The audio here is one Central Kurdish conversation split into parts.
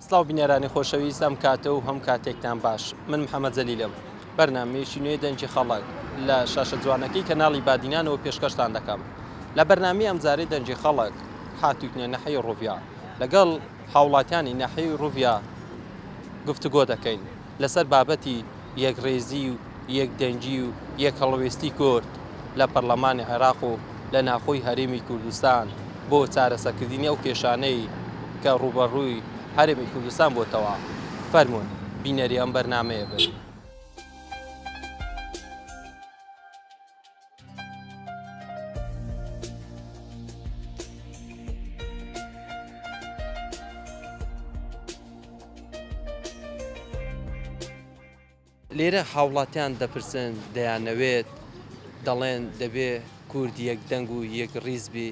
سڵاو بینەرانی خۆشەویست ئەم کاتە و هەم کاتێکتان باش من محەممەد جەلیلم بەرنامەیەکی نوێی دەنجی خەڵک لە شاشە جوانەکەی کەناڵی بادینانەوە پێشکەشتان دەکەم لە بەرنامی ئەمجارەی دەنجی خەڵک هاتوویتنە نەحەی ڕوڤیا لەگەڵ هاوڵاتیانی نەحەی ڕوڤیا گفتوگۆ دەکەین لەسەر بابەتی یەکڕێزی و یەکدەنجی و یەکهەڵوێستی کورد لە پەرلەمانی عێراق و لە ناخۆی هەرێمی کوردستان بۆ چارەسەرکردنی ئەو کێشانەی کە ڕوبەڕووی هەرێمی کوردستان بۆتەوە فەرمونون بینەری ئەم بەرنامەیە بن. لێرە هاوڵاتیان دەپرسن دەیانەوێت دەڵێن دەبێ کوردی یەکدەنگ و یەکڕیزبی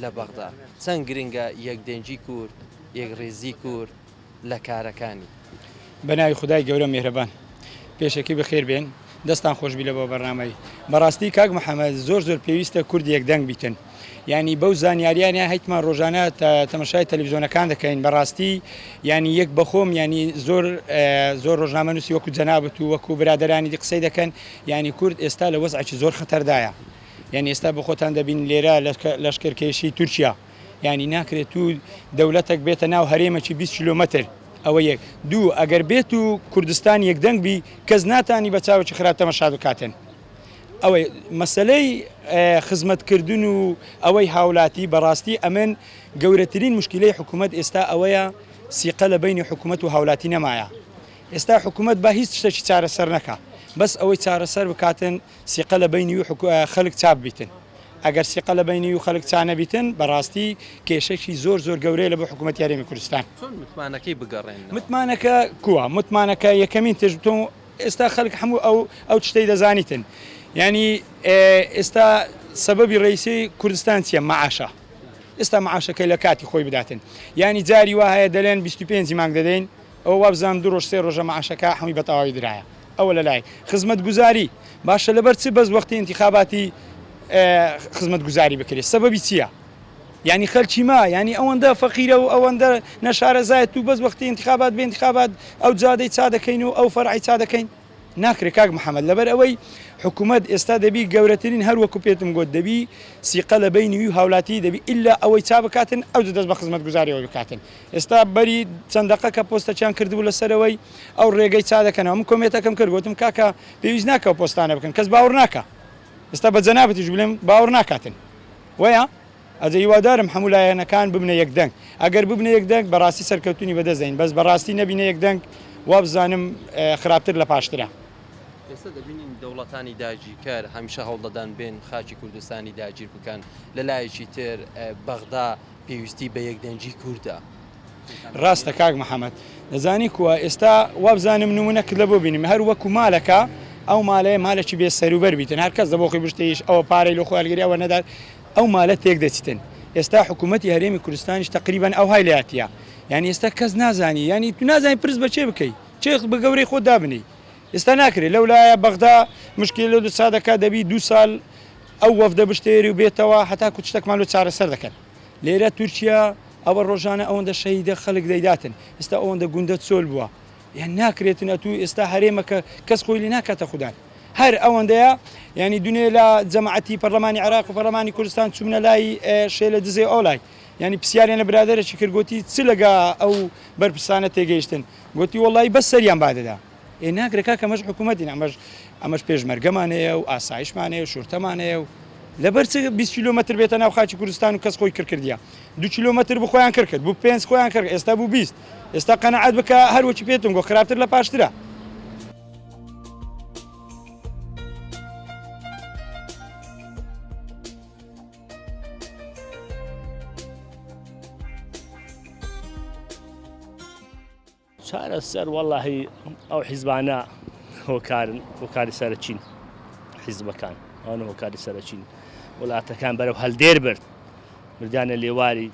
لە بەغدا چەند گرنگە یەکدەنجی کورد یەکڕێزی کورد لە کارەکانی بەناوی خدای گەورە میهرەبان پێشەکی بەخێر بێن دەستان خۆشبی لە بۆ بەرنامەی بەڕاستی کاک محەممەد زۆر پێویستە کوردی یەکدەنگ بیتن ینی بەو زانیاریانە هەیتمان ڕۆژانە تەمەشای تەلەڤیزیۆنەکان دەکەین بەڕاستی ینی یەک بەخۆم ینی زۆر ڕۆژنامە نووسی وەکو جەنابەت و وەکو برادەرانی دی قسەی دەکەن ینی کورد ئێستا لە وەزعێکی زۆر خەتەردایە ینی ئێستا بە خۆتان دەبین لێرە لەشکرکێشی تورکیا ینی ناکرێت و دەوڵەتێک بێتە ناو هەرێمەکی 20 کیلۆمەتر ئەوە یەک دوو ئەگەر بێت و کوردستان یەکدەنگ بی کەس ناتانی بە چاوکی خراپ تەمەشا بکاتن ئەوەی مەسلەی خزمەتکردن و ئەوەی هاوڵاتی بەڕاستی ئەمن گەورەترین مشکلەی حکوومەت ئێستا ئەوەیە سیقە لە بینی حکوومەت و هاوڵاتی نەمایە ئێستا حکوومەت با هیچ شتێکی چارەسەر نەکە بەس ئەوەی چارەسەر بکاتن سیقە لە بینی و خەڵک چاپ بیتن ئەگەر سیقە لە بینی و خەڵک چانە بیتن بەڕاستی کێشەی زۆر گەورەیە لە بۆ حکوومەت یاریمی کوردستان متمانەکەی بگەڕێن متمانەکە کووە متمانەکە یەکەمین تێژتۆ ئێستا خەڵک هەموو ئەو شتەی دەزانیتن ینی ئێستا سەبەبی ڕئیسی کوردستان چیە مەعاشە ئێستا مەعاشەکەی لە کاتی خۆی بداتن ینی جاری وا هەیە دەڵێن 25 مانگ دەدەین ئەو وابزان 2 ڕۆژ 3 ڕۆژە مەعاشەکە هەمووی بەتەواوی درایە ئەوە لە لای خزمەت گوزاری باشە لەبەر چ بەس وەختی انتخاباتی خزمەت گوزاری بکرێت سەبەبی چییە ینی خەلکی ما ینی ئەوەندە فەقیرە و ئەوەندە نەشارەزایەت و بەس وەختی انتخابات بێ انتخابات ئەو جادەی چا دەکەین و ئەو فەرعی چا دەکەین ناکرێت کاک محەممەد لەبەر ئەوەی حکوومەت ئێستا دەبی گەورەترین هەر وەکو پێتم گوت دەبی سیقە لە بینی و هاوڵاتی دەبی ئللا ئەوەی چا بکاتن ئەو دەست بە خزمەت گوزاریەوە بکاتن ئێستا بەری چەندەقە کە پۆستەچیان کردبوو لەسەرەوەی ئەو ڕێگەی چا دەکەنەوە من کۆمێتەکەم کرد گوتم کاکە پێویست ناکە پۆستانە بکەن کەس باوەڕ ناکە ئێستا بە جەنابەتیش بڵێم باوەڕ ناکاتن وەیە ئەجە هیوادارم هەموو لایەنەکان ببنە یەکدەنگ ئەگەر ببنە یەکدەنگ بەڕاستی سەرکەوتنی بەدەستدەین بەس بەڕاستی نەبینە یەکدەنگ وا بزانم خراپتر لە پاشترە ئێستا دەبینین دەوڵەتانی داگیرکار هەمیشە هەوڵدەدان بێن خاکی کوردستانی داگیر بکەن لە لایەکی تر بەغدا پێویستی بە یەکدەنجی کووردە ڕاستە کاک محەممەد دەزانی کووە ئێستا وابزانم نمونەکە لە بۆ بینیم هەر وەکو مالەکە ئەو مالەیە مالێکی بێ سەروبەر بیتن هەر کەس دەبۆخی بشتیش ئەوە پارەی لە خۆیالگەریەوە نەدات ئەو مالە تێک دەچیتن ئێستا حکوومەتی هەرێمی کوردستانیش تقریبان ئەو های لایەتە ینی ئێستا کەس نازانی ینی تو نازانی پرس بە چێ بکەیت چێ بە گەورەی خۆ دابنی ئێستا ناکرێت لەو لایە بەغدا مشکل لە سادەکە دەبی 2 ساڵ ئەو وەفدە بشتێری و بێتەوە هەتا کوچتێکمان لە چارەسەر دەکەن لێرە تورکیا ئەوە ڕۆژانە ئەوەندە شەهیدە خەڵک دەیداتن ئێستا ئەوەندە گوندە چۆل بووە یان ناکرێتن ئەتوو ئێستا هەرێمەکە کەس خۆی لێ ناکاتە خوددان هەر ئەوەندەیە ینی دونێ لە جەماعەتی پەرلەمانی عێراق و پەرلەمانی کوردستان چوونە لای شێلە دزێ ئەولای ینی پرسیاریان لە برادەرێکی کرد گوتی چ لەگا ئەو بەرپرسانە تێگەیشتن گوتی وەڵی بەس سەریان بادەدا ناکرێت کەمەش حکوومەتین ئەمەش پێشمەرگەمانەیە و ئاسایشمانەیە و شورتەمانەیە و لەبەر 20 کیلۆمەتر بێتە ناو خاکی کوردستان و کەس خۆی کردیە 2 کیلۆمەتر بخۆیان کرد بوو 5 خۆیان کرد ئێستا بوو 20 ئێستا قەنەعەت بکە هەروەکی پێتم گۆ خراپتر لە پاشترە چارەسەر وەڵاهی ئەو حیزبانە هۆکاری سەرچین حیزبەکان ئەوە هۆکاری سەرچین وڵاتەکان بەرەو هەلدێر برد مردانە لێواری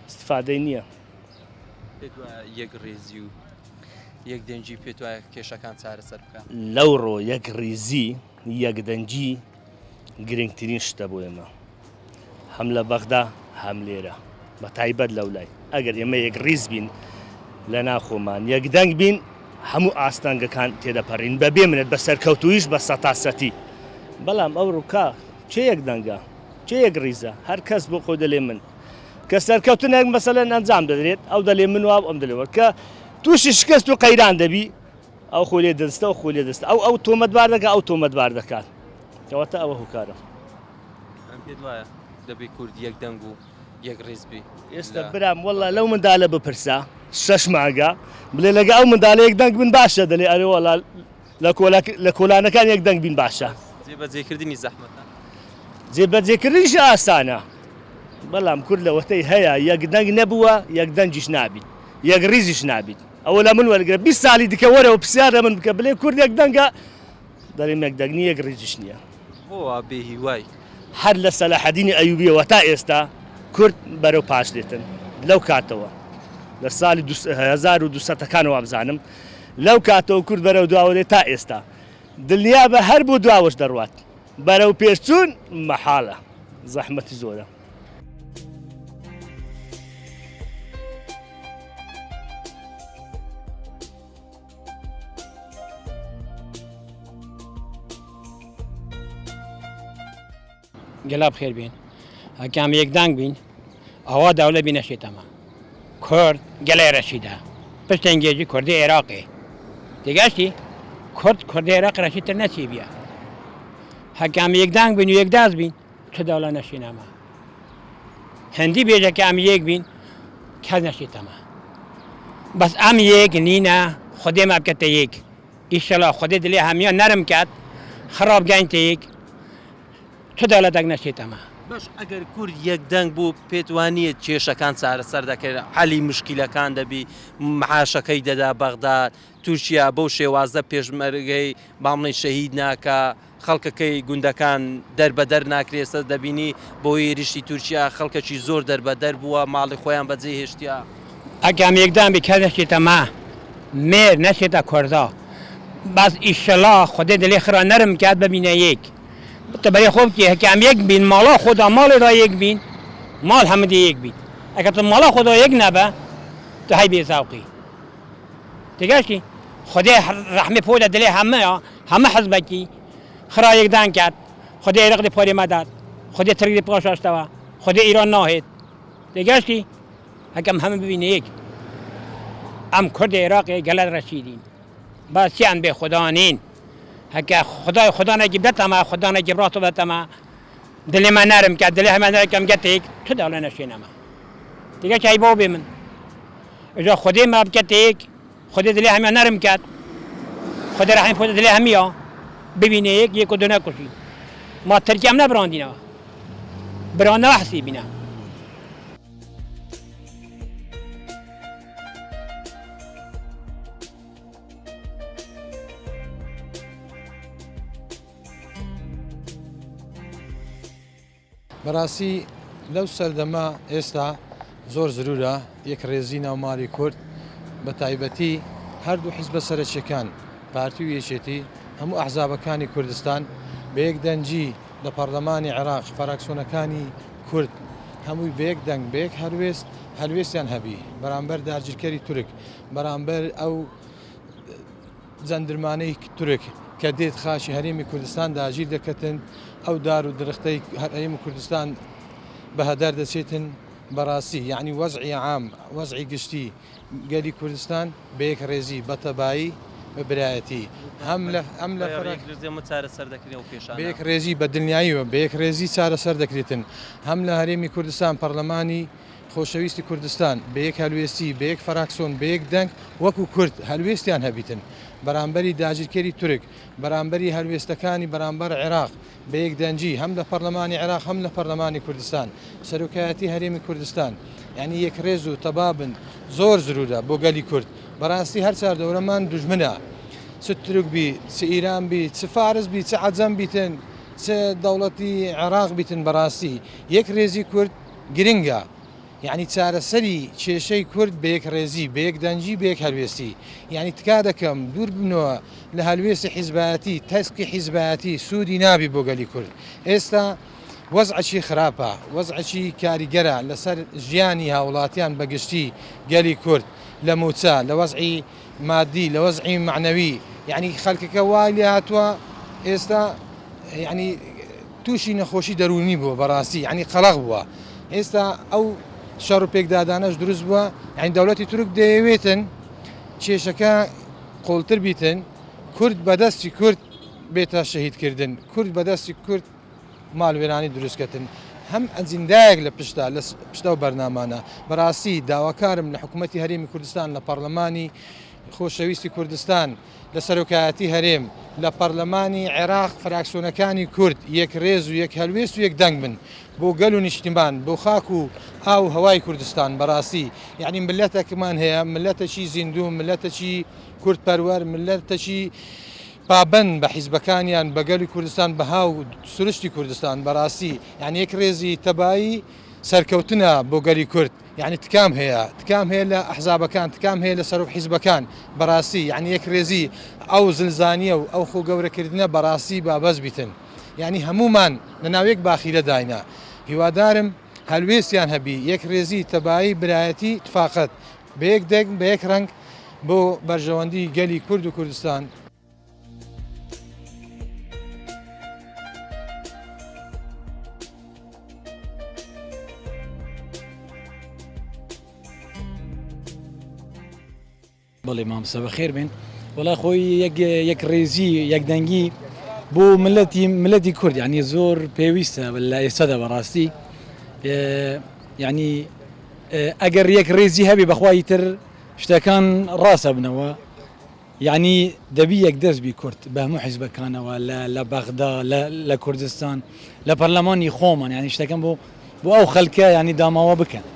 استفادەی نییە یەکڕێزی و یەکدەنجی پێت وایە کێشەکان چارەسەر بکەن لەو ڕۆ یەکڕێزی یەکدەنجی گرنگترین شتە بۆ ئێمە هەم لە بەغدا هەم لێرە بە تایبەت لەو لای ئەگەر ئێمە یەک ڕیز بین لە ناخۆمان یەکدەنگ بین هەموو ئاستانگەکان تێدەپەڕین بەبێ منێت بە سەرکەوتویش بە سەتاسەتی بەڵام ئەو ڕووکا چێ یەکدەنگە چێ یەک ریزە هەر کەس بۆ خۆی دەلێ من کە سەرکەوتنێک مەسەلەن ئەنجام دەدرێت ئەو دەلێ من واب ئەم دەلێەوە کە تووشی شکست و قەیران دەبی ئەو خۆ لێ دەستە و خۆ لێ دەستە ئەو تۆمەتبار دەکات ئەو تۆمەتبار دەکات کەواتە ئەوە هوکارە ئەم پێت وایە دەبێ کورد یەکدەنگ و یەک ڕێزبی ئێستا برام وەڵا لەو منداڵە بپرسە 6 ماگە بڵێ لەگە ئەو منداڵە یەکدەنگ بن باشە دەڵێ ئەرێ وەڵا لە کۆلانەکان یەکدەنگ بین باشە جێبەجێکردنی زەحمەتە جێبەجێکردنیش ئاسانە بەڵام کورد لەوەتەی هەیە یەکدەنگ نەبووە یەکدەنجیش نابیت یەک ڕیزیش نابیت ئەوە لە من وەرگرە 20 ساڵی دیکە وەرەوە پرسیارە من بکە بڵێ کورد یەکدەنگە دەڵێم یەکدەنگنی یەک ڕیزیش نییە بۆ بێ هیوای هەر لە سەلاحەدینی ئەیوبیەوە تا ئێستا کورد بەرەو پاش دێتن لەو کاتەوە لە ساڵی 1200ەکانەوە بزانم لەو کاتەوە کورد بەرەو دواوەێ تا ئێستا دڵنیا بە هەر بۆ دواوەش دەڕوات بەرەو پێشچوون مەحاڵە زەحمەتی زۆرە گەلاب خێر بین ئەکام یەکدانگ بین ئەوە داولە بینەشێتەمە کورد گەلای ڕەشیدا پشتەنگێژی کوردی عێراقی تێگەشتی کوردی عێراق ڕەشیتر نەچی بیە هەکام یەکدانگ بین و یەکداز بین چ داولە نەشینەمە هەندی بێژەکە ئەم یەک بین کەس نەشێتەمە بەس ئەم یەک نینە خودێ ما بکەتە یەک ئیشەڵا خودێ دلێ هەمیان نەرم کات خراپ گاینتە یەک چ دەوڵەتێک نەچێتەمە باش ئەگەر کورد یەکدەنگ بوو پێت وانیە کێشەکان چارەسەر دەکرێت حەلی مشکیلەکان دەبی معاشەکەی دەدا بەغداد تووشیا بەو شێوازە پێشمەرگەی باڵی شەهید ناکە خەڵکەکەی گوندەکان دەربەدەر ناکرێسە دەبینی بۆ هێرشی تورکیا خەڵکەکی زۆر دەربەدەر بووە ماڵی خۆیان بەجێ هێشتیا ئەگەم یەکدان بی کەس نەچێتەمە مێر نەچێتە کوردە باز ئیشەڵا خودێ دلێ خرا نەرم کات ببینە یەک تو برای خوب که هکام یک بین مالا خدا مال را یک بین مال همه دی یک بین اگر تو مالا خدا یک نبه تو هی بی ذوقی دیگه چی خدا رحمت پول دلی همه حزب کی خرا یک دان کرد خدا عراق دی پاری مدد خدا ترکی پاش اشتوا خدا ایران ناهید دیگه چی هکام همه ببینه یک ام کرد عراق گلد رشیدین بس چند به خدا نین هکا خدا نجیب دتما خدا نجیب راتو دتما دلی من نرم کرد دلی همه نرکم گتیک تو داله نشینم دیگه چای بابی من اجا خودی ما بکتیک خودی دلی همه نرم کرد خدا رحم پود دلی همیا ببینه یک و دو نکشی ما ترکیم نبراندینا برانه وحسی بینا بەڕاستی لەو سەردەما ئێستا زۆر زرورە یەک ڕێزی ناوماری کورد بە تایبەتی هەردوو حیزبە سەرچیەکان پارتی و یەکێتی هەموو ئەحزابەکانی کوردستان بە یەک دەنجی لە پەرلەمانی عێراق فراکسیۆنەکانی کورد هەمووی بە یەک دەنگ بە یەک هەلوێستیان هەبی بەرامبەر داگیرکەری تورک بەرامبەر ئەو جەندرمانەی تورک کە دێت خاشی هەرێمی کوردستان داگیر دەکەتن ئەو دار و درختەی هەرێمی کوردستان بەهەدار دەچێتن بەڕاستی یعنی وەزعی عام وەزعی گشتی گەلی کوردستان بە یەک ڕێزی بەتەبایی بە برایەتی ئەم لە بە یەک ڕێزی بە دڵنیاییەوە بە یەک ڕێزی چارەسەر دەکرێتن هەم لە هەرێمی کوردستان پەرلەمانی خۆشەویستی کوردستان بە یەک هەلوێستی بە یەک فراکسۆن بە یەک دەنگ وەکو کورد هەلوێستیان هەبیتن بەرامبەری داگیرکەری تورک بەرامبەری هەلوێستەکانی بەرامبەر عێراق بە یەک دەنجی هەم لە پەرلەمانی عێراق هەم لە پەرلەمانی کوردستان سەرۆکایەتی هەرێمی کوردستان یعنی یەک ڕێز و تەبابن زۆر زرورە بۆ گەلی کورد بەڕاستی هەر چار دەورەمان دوژمنە چ تورک بی چ ئیران بی چ فارس بی چ عەجەم بیتن چ دەوڵەتی عێراق بیتن بەڕاستی یەک ڕێزی کورد گرنگە یعنی چارەسەری کێشەی کورد بە یەک ڕێزی بە یەک دەنجی بە یەک هەلوێستی یعنی تکا دەکەم دوور بنەوە لە هەلوێستی حیزبایەتی تەسکی حیزبایەتی سوودی نابی بۆ گەلی کورد ئێستا وەزعی خراپە وەزعی کاریگەرە لەسەر ژیانی هاوڵاتیان بەگشتی گەلی کورد لە موچە لە وەزعی مادی لە وەزعی معنەوی یعنی خەڵکەکە وای لێ هاتووە ئێستا یعنی تووشی نەخۆشی دەرونی بووە بەڕاستی یعنی قەڵق بووە ئێستا ئەو شەڕ و پێکدادانەش دروست بووە یعنی دەوڵەتی تورک دەیەوێتن کێشەکە قوڵتر بیتن کورد بەدەستی کورد بێتە شەهیدکردن کورد بەدەستی کورد ماڵوێرانی دروستکردن هەم ئەنجیندایەک لە پشتە و بەرنامانە بەڕاستی داواکارم لە حکوومەتی هەرێمی کوردستان لە پەرلەمانی خۆشەویستی کوردستان لە سەرۆکایەتی هەرێم لە پەرلەمانی عێراق فراکسیۆنەکانی کورد یەک ڕێز و یەک هەلوێست و یەک دەنگ بن بۆ گەل و نیشتیمان بۆ خاک و ئاو هەوای کوردستان بەڕاستی یعنی ملەتێکمان هەیە ملەتێکی زیندوو ملەتێکی کورد پەروەر ملەتێکی پابند بە حیزبەکانیان بەگەلی کوردستان بەها و سروشتی کوردستان بەڕاستی یعنی یەک ڕێزی تەبایی سەرکەوتنە بۆ گەلی کورد یعنی تکام هەیە لە ئەحزابەکان تکام هەیە لە سەرۆک حیزبەکان بەڕاستی یعنی یەک ڕێزی ئەو زلزانیە و ئەو خۆ گەورەکردنە بەڕاستی بابەز بیتن یعنی هەمومان لە ناوێک باخیرە داینا هیوادارم هەلوێستیان هەبی یەک ڕێزی تەبایی برایەتی تفاقەت بە یەک دەنگ بە یەک ڕەنگ بۆ بەرژەوەندی گەلی کورد و کوردستان بەڵێ مامسە بەخێر بێن وڵا خۆی یەک ڕێزی یەک دەنگی بۆ ملەتی کورد یعنی زۆر پێویستە لە ئێستادا بەڕاستی یعنی ئەگەر یەک ڕێزی هەبێ بەخوای تر شتەکان ڕاستە بنەوە یعنی دەبی یەک دەستبی کورد بە هەموو حیزبەکانەوە لە بەغدا لە کوردستان لە پەرلەمانی خۆمان یعنی شتەکەم بۆ ئەو خەڵکە یعنی داماوە بکەن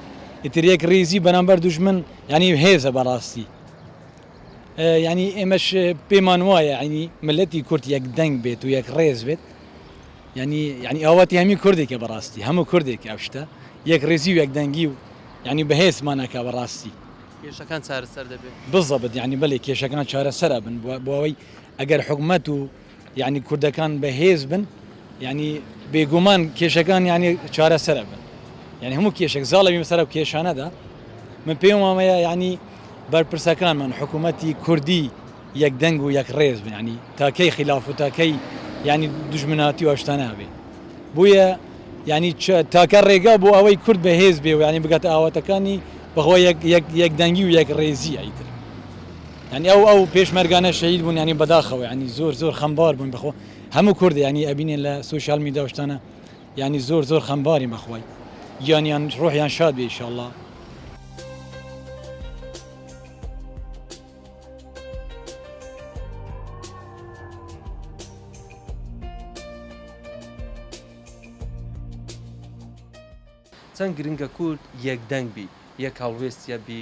ئیتر یەک ڕێزی بەرامبەر دوژمن یعنی هێزە بەڕاستی یعنی ئێمەش پێمان وایە ینی ملەتی کورد یەک دەنگ بێت و یەک ڕێز بێت ینی ئاواتی هەمی کوردێکە بەڕاستی هەموو کوردێک ئەو شتە یەک ڕێزی و یەک دەنگی و ینی بەهێزمانەکە بەڕاستی کێشەکان چارەسەر دەبێت بزەبت ینی بەڵێ کێشەکان چارەسەرە بن بۆ ئەوەی ئەگەر حکوومەت و ینی کوردەکان بەهێز بن ینی بێگومان کێشەکان ینی چارەسەرە بن ینی هەموو کێشێک زاڵەوی سەر و کێشانەدا من پێم وایە ینی بەرپرسەکانمان حکوومەتی کوردی یەک دەنگ و یەک ڕێز بن ینی تاکەی خلاف و تاکەی ینی دوژمناتی و ئەشتانە هەبێ بویە ینی تاکە ڕێگا بۆ ئەوەی کورد بەهێز بێ و ینی بگاتە ئاواتەکانی بەخۆ یەک دەنگی و یەک ڕێزی ئەیتر ینی ئەو پێشمەرگانە شەهید بوون ینی بەداخەوە ینی زۆر خەمبار بوون بەخۆ هەموو کورد ینی ئەبینێن لە سوشال میدیا شتانە ینی زۆر خەمباری بەخۆی گیانیان ڕۆحیان شاد بێ ئینشاءالله چەند گرنگە کورد یەک دەنگ بی یەک هەڵوێستیە بی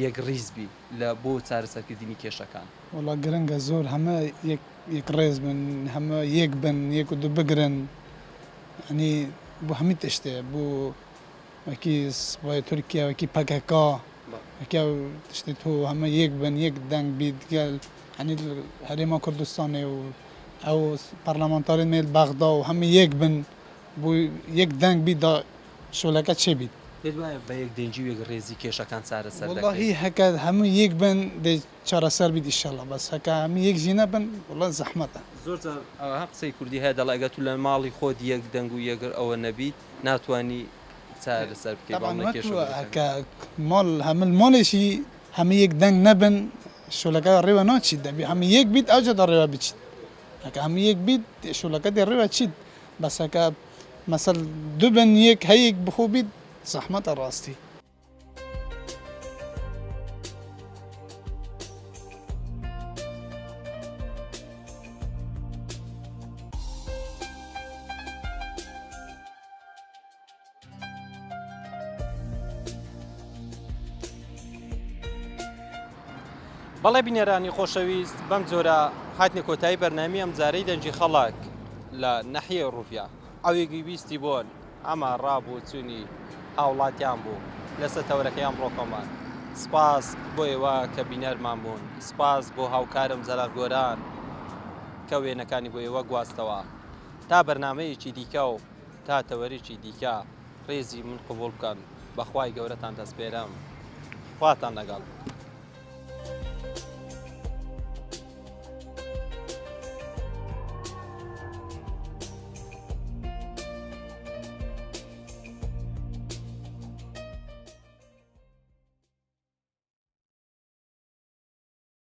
یەک ڕیز بی لە بۆ چارەسەرکردنی کێشەکان وڵا گرنگە زۆر هەمە یەک ڕێز بن هەمە یەک بن یەک و دوو بگرن ئەنی بۆ هەمی تشتێ بۆ وەکی سوپای تورکیا وەکی پەکەکا وەکی تشتی تۆ هەمە یەک بن یەک دەنگ بیت گەل ئەنی هەرێما کوردستانێ و ئەو پەرلەمانتارین مێل بەغدا و هەمە یەک بن بۆ یەک دەنگ بیدا شۆلەکە چێ بیت پێت وایە بە یەک دەنگی و یەک ڕێزی کێشەکان چارەسەر واللهی هەکە هەموو یەک بن دێ چارەسەر بیت ئینشاءالله بەس هەکە هەموو یەک ژینە بن وڵا زەحمەتە زۆر ئەوە قسەی کوردی هەیە دەڵێ ئەگەر تو لە ماڵی خۆت یەک دەنگ و یەک ئەوە نەبیت ناتوانی چارەسەر بکەیت هەکە ماڵ هەموو ماڵێکی هەموو یەک دەنگ نەبن شۆلەکە ڕێوە ناچیت دەبی هەموو یەک بیت ئەوجە ڕێوە بچیت هەکە هەموو یەک بیت شۆلەکە دێ ڕێوە چیت بەس هەکە مەسەل دوو بن یەک هەیەک بخۆ بیت زەحمەتە ڕاستی بەڵێ بینێرانی خۆشەویست بەم جۆرە هاتنە کۆتایی بەرنامی ئەم جارەی دەنجی خەڵک لە نەحیە ڕووفیا ئەوێکی ویستی بۆن ئەمە ڕابوو چوونی هاوڵاتیان بوو لەسەر تەورەکەیان ڕۆکۆمان سپاس بۆ ئێوە کە بینەرمان بوون سپاس بۆ هاوکارم زەرار گۆران کە وێنەکانی بۆ ئێوە گواستەوە تا بەرنامەیەکی دیکە و تا تەوەریکی دیکە ڕێزی من قبول بکەن بەخوای گەورەتان دەستپێرم خواتان لەگەڵ.